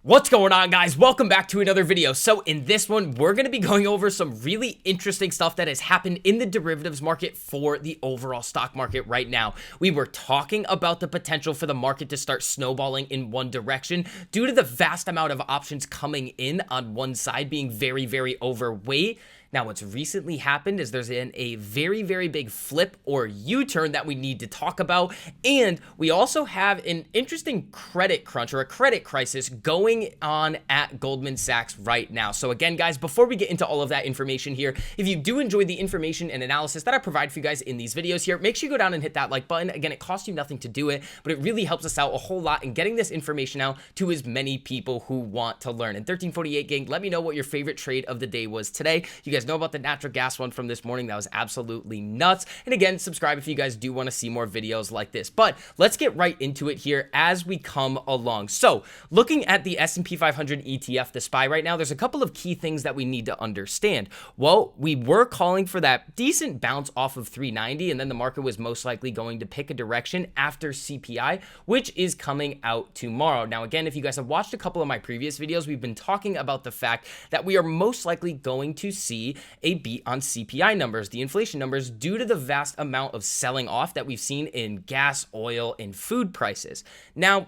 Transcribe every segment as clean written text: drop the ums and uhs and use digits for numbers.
What's going on, guys? Welcome back to another video. So in this one, we're going to be going over some really interesting stuff that has happened in the derivatives market for the overall stock market right now. We were talking about the potential for the market to start snowballing in one direction due to the vast amount of options coming in on one side being very, very overweight. Now, what's recently happened is there's been a very, very big flip or U-turn that we need to talk about. And we also have an interesting credit crunch or a credit crisis going on at Goldman Sachs right now. So again, guys, before we get into all of that information here, if you do enjoy the information and analysis that I provide for you guys in these videos here, make sure you go down and hit that like button. Again, it costs you nothing to do it, but it really helps us out a whole lot in getting this information out to as many people who want to learn. And 1348 gang, let me know what your favorite trade of the day was today. You guys know about the natural gas one from this morning. That was absolutely nuts. And again, subscribe if you guys do want to see more videos like this. But let's get right into it here as we come along. So looking at the S&P 500 ETF, the SPY right now, there's a couple of key things that we need to understand. Well, we were calling for that decent bounce off of 390, and then the market was most likely going to pick a direction after CPI, which is coming out tomorrow. Now, again, if you guys have watched a couple of my previous videos, we've been talking about the fact that we are most likely going to see a beat on CPI numbers, the inflation numbers, due to the vast amount of selling off that we've seen in gas, oil, and food prices. Now,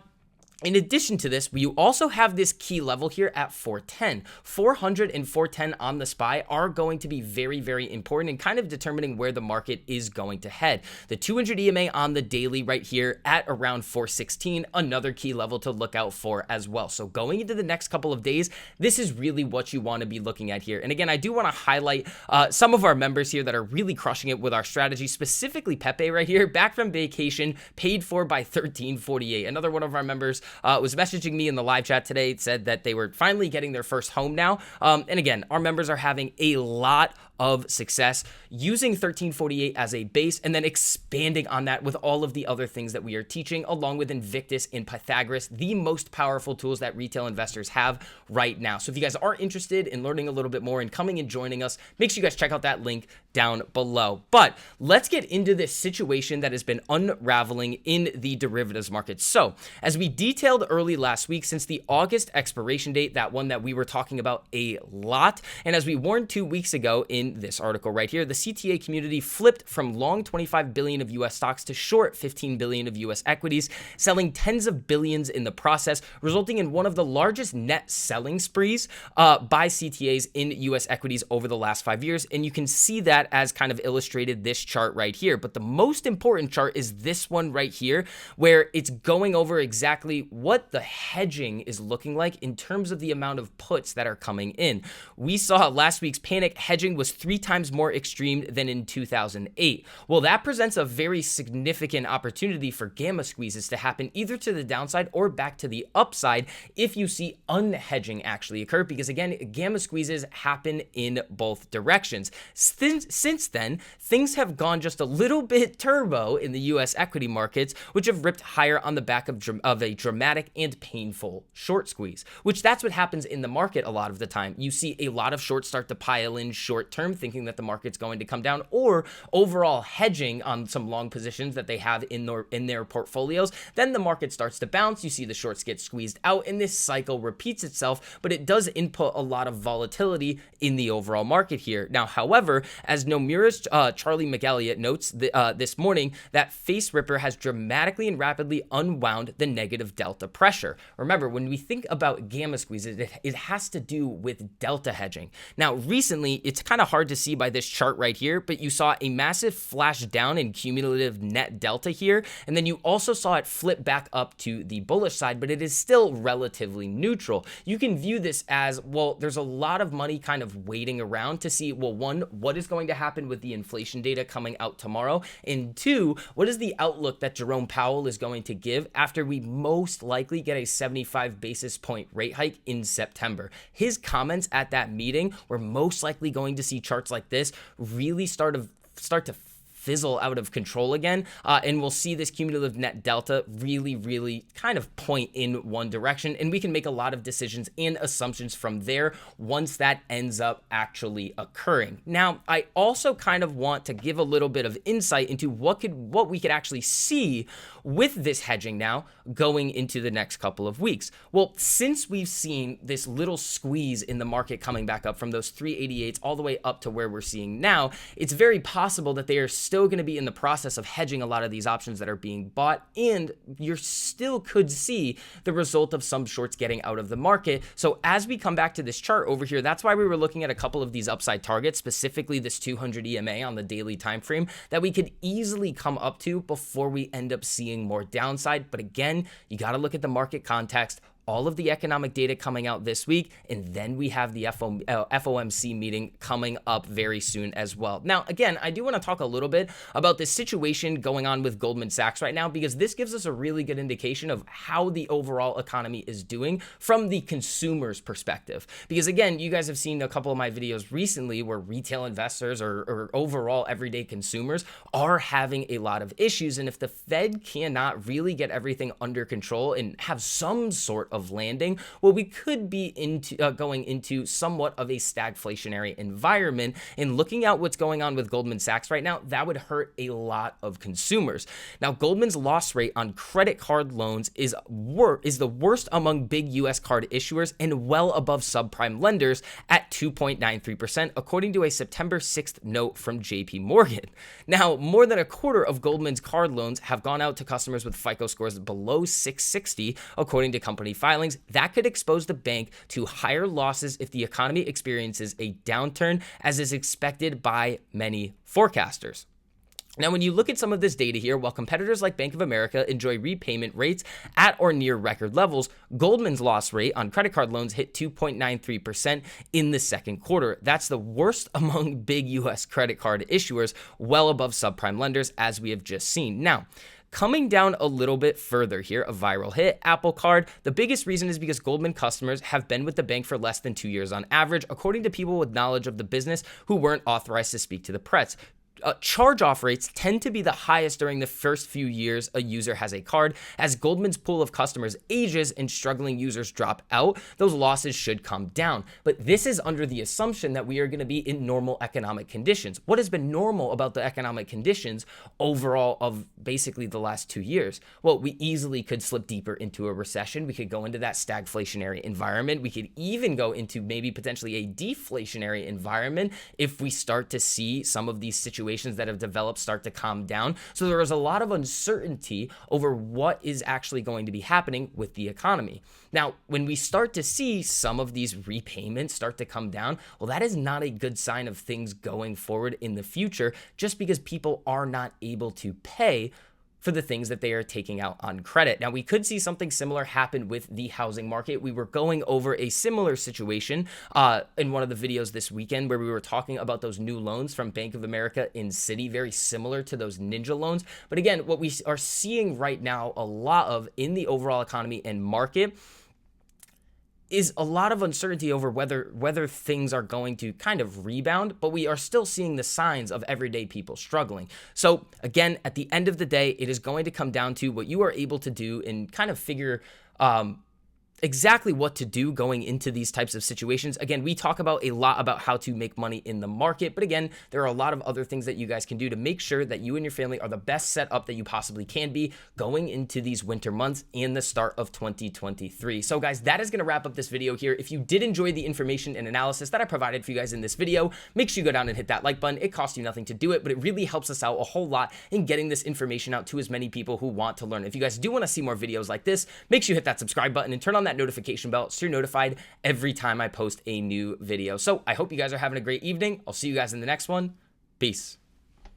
in addition to this, we also have this key level here at 410. 400 and 410 on the SPY are going to be very, very important in kind of determining where the market is going to head. The 200 EMA on the daily right here at around 416, another key level to look out for as well. So going into the next couple of days, this is really what you want to be looking at here. And again, I do want to highlight some of our members here that are really crushing it with our strategy, specifically Pepe right here, back from vacation, paid for by 1348. Another one of our members was messaging me in the live chat today. It said that they were finally getting their first home now. And again, our members are having a lot of success using 1348 as a base and then expanding on that with all of the other things that we are teaching, along with Invictus and Pythagoras, the most powerful tools that retail investors have right now. So if you guys are interested in learning a little bit more and coming and joining us, make sure you guys check out that link down below. But let's get into this situation that has been unraveling in the derivatives market. So as we detailed early last week, since the August expiration date, that one that we were talking about a lot, and as we warned 2 weeks ago in this article right here, the CTA community flipped from long 25 billion of US stocks to short 15 billion of US equities, selling tens of billions in the process, resulting in one of the largest net selling sprees by CTAs in US equities over the last 5 years. And you can see that as kind of illustrated this chart right here. But the most important chart is this one right here, where it's going over exactly what the hedging is looking like in terms of the amount of puts that are coming in. We saw last week's panic hedging was 3 times more extreme than in 2008. Well, that presents a very significant opportunity for gamma squeezes to happen either to the downside or back to the upside if you see unhedging actually occur, because again, gamma squeezes happen in both directions. Since then, things have gone just a little bit turbo in the US equity markets, which have ripped higher on the back of a dramatic and painful short squeeze, which that's what happens in the market a lot of the time. You see a lot of shorts start to pile in short term, thinking that the market's going to come down, or overall hedging on some long positions that they have in their portfolios. Then the market starts to bounce. You see the shorts get squeezed out, and this cycle repeats itself, but it does input a lot of volatility in the overall market here. Now, however, as Nomura's Charlie McElliott notes this morning, that face ripper has dramatically and rapidly unwound the negative delta pressure. Remember, when we think about gamma squeezes, it has to do with delta hedging. Now, recently, it's kind of hard to see by this chart right here, but you saw a massive flash down in cumulative net delta here, and then you also saw it flip back up to the bullish side, but it is still relatively neutral. You can view this as, well, there's a lot of money kind of waiting around to see, well, one, what is going to happen with the inflation data coming out tomorrow, and two, what is the outlook that Jerome Powell is going to give after we most likely get a 75 basis point rate hike in September. His comments at that meeting were most likely going to see charts like this really start to fizzle out of control again, and we'll see this cumulative net delta really kind of point in one direction, and we can make a lot of decisions and assumptions from there once that ends up actually occurring. Now, I also kind of want to give a little bit of insight into what we could actually see with this hedging now going into the next couple of weeks. Well, since we've seen this little squeeze in the market coming back up from those 388s all the way up to where we're seeing now, it's very possible that they are still going to be in the process of hedging a lot of these options that are being bought, and you still could see the result of some shorts getting out of the market. So as we come back to this chart over here, that's why we were looking at a couple of these upside targets, specifically this 200 EMA on the daily time frame that we could easily come up to before we end up seeing more downside. But again, you got to look at the market context, all of the economic data coming out this week, and then we have the FOMC meeting coming up very soon as well. Now, again, I do want to talk a little bit about this situation going on with Goldman Sachs right now, because this gives us a really good indication of how the overall economy is doing from the consumer's perspective. Because again, you guys have seen a couple of my videos recently where retail investors or overall everyday consumers are having a lot of issues. And if the Fed cannot really get everything under control and have some sort of landing, well, we could be going into somewhat of a stagflationary environment. And looking at what's going on with Goldman Sachs right now, that would hurt a lot of consumers. Now, Goldman's loss rate on credit card loans is the worst among big U.S. card issuers and well above subprime lenders at 2.93%, according to a September 6th note from JP Morgan. Now, more than a quarter of Goldman's card loans have gone out to customers with FICO scores below 660, according to company filings. That could expose the bank to higher losses if the economy experiences a downturn, as is expected by many forecasters. Now, when you look at some of this data here, while competitors like Bank of America enjoy repayment rates at or near record levels, Goldman's loss rate on credit card loans hit 2.93% in the second quarter. That's the worst among big U.S. credit card issuers, well above subprime lenders, as we have just seen. Now, coming down a little bit further here, a viral hit, Apple Card. The biggest reason is because Goldman customers have been with the bank for less than 2 years on average, according to people with knowledge of the business who weren't authorized to speak to the press. Charge-off rates tend to be the highest during the first few years a user has a card. As Goldman's pool of customers ages and struggling users drop out, those losses should come down. But this is under the assumption that we are going to be in normal economic conditions. What has been normal about the economic conditions overall of basically the last 2 years? Well, we easily could slip deeper into a recession. We could go into that stagflationary environment. We could even go into maybe potentially a deflationary environment if we start to see some of these situations that have developed start to calm down. So there is a lot of uncertainty over what is actually going to be happening with the economy. Now, when we start to see some of these repayments start to come down, well, that is not a good sign of things going forward in the future, just because people are not able to pay for the things that they are taking out on credit. Now, we could see something similar happen with the housing market. We were going over a similar situation in one of the videos this weekend where we were talking about those new loans from Bank of America in Citi, very similar to those ninja loans. But again, what we are seeing right now a lot of in the overall economy and market is a lot of uncertainty over whether things are going to kind of rebound, but we are still seeing the signs of everyday people struggling. So again, at the end of the day, it is going to come down to what you are able to do and kind of figure exactly what to do going into these types of situations. Again, we talk about a lot about how to make money in the market, but again, there are a lot of other things that you guys can do to make sure that you and your family are the best set up that you possibly can be going into these winter months and the start of 2023. So guys, that is going to wrap up this video here. If you did enjoy the information and analysis that I provided for you guys in this video, make sure you go down and hit that like button. It costs you nothing to do it, but it really helps us out a whole lot in getting this information out to as many people who want to learn. If you guys do want to see more videos like this, make sure you hit that subscribe button and turn on that notification bell so you're notified every time I post a new video. So I hope you guys are having a great evening. I'll see you guys in the next one. Peace.